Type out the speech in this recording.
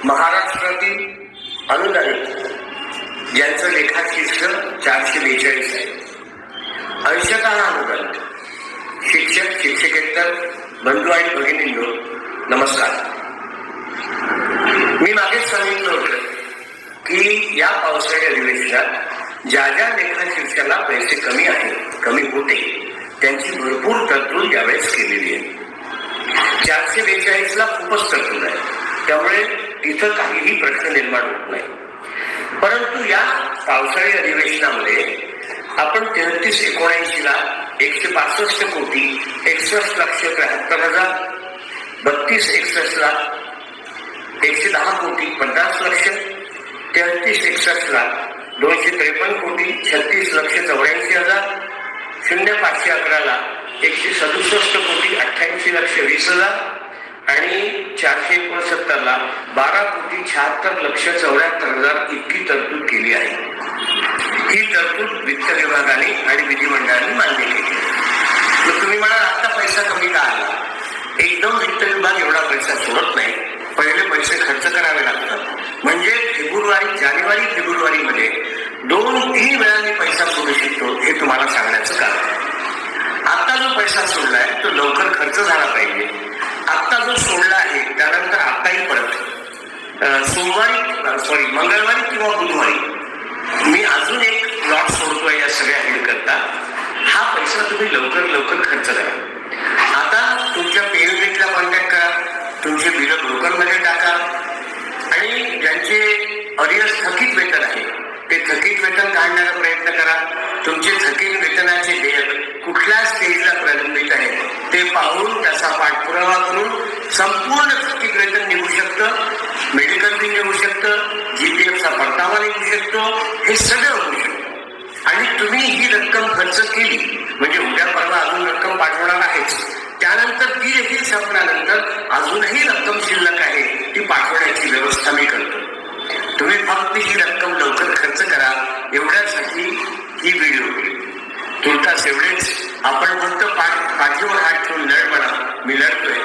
महाराष्ट्रातील अनुदानित ज्यांचं लेखाशीर्ष 442 आहे, अंशतः अनुदानित शिक्षक शिक्षकेतर बंधू आणि भगिनींनो नमस्कार. मी मागेच सांगितलं होतं की या पावसाळी अधिवेशनात ज्या ज्या लेखाशीर्षाला पैसे कमी होते त्यांची भरपूर तरतूद यावेळेस केलेली आहे. 442ला खूपच तरतूद आहे, त्यामुळे तिथं काहीही प्रश्न निर्माण होत नाही. परंतु या पावसाळी अधिवेशनामध्ये आपण 33/79ला 165 कोटी 61,73,000, 32/61ला 110 कोटी 50,00,000, 33/61ला 253 कोटी 36,84,000, 0511ला 167 कोटी 88,20,000 आणि 469ला 12 कोटी 76,74,000 इतकी तरतूद केली आहे. ही तरतूद वित्त विभागाने आणि विधिमंडळाने मान्य केली. मग तुम्ही म्हणाल आता पैसा कमी का आला? एकदम वित्त विभाग एवढा पैसा सोडत नाही. पहिले पैसे खर्च करावे लागतात. म्हणजे जानेवारी फेब्रुवारी मध्ये 2-3 वेळा मी पैसा सोडू शकतो हे तुम्हाला सांगण्याचं कारण. आता जो पैसा सोडलाय तो लवकर खर्च झाला पाहिजे. आता जो सोडला आहे त्यानंतर आताही परत मंगळवारी किंवा बुधवारी मी अजून एक लॉट सोडतोय या सगळ्या हेड करता. हा पैसा तुम्ही लवकर खर्च करा. आता तुमच्या पेमेंटला कॉन्टॅक्ट करा, तुमचे बिल ब्रोकरमध्ये टाका आणि ज्यांचे अरियर्स थकीत वेतन आहे ते थकीत वेतन काढण्याचा प्रयत्न करा. तुमचे थकीत वेतनाचे देयक कुठल्या स्टेजला प्रलंबित आहे ते पाहून त्याचा पाठपुरावा करून संपूर्ण थकीत वेतन निघू शकतं, मेडिकल बिल निघू शकतं, जीपीएफचा परतावा निघू शकतो. हे सगळं होऊ शकतं आणि तुम्ही ही रक्कम खर्च केली म्हणजे उद्या परवा अजून रक्कम पाठवणार आहेच. त्यानंतर ती देखील संपल्यानंतर अजूनही रक्कम शिल्लक आहे ती पाठवण्याची व्यवस्था मी करतो. तुम्ही फक्त ही रक्कम लवकर खर्च करा एवढ्यासाठी ही व्हिडिओ केली. तुर्तास एवढेच. आपण फक्त पाठीवर हात ठेवून लढ म्हणा, मी लढतोय.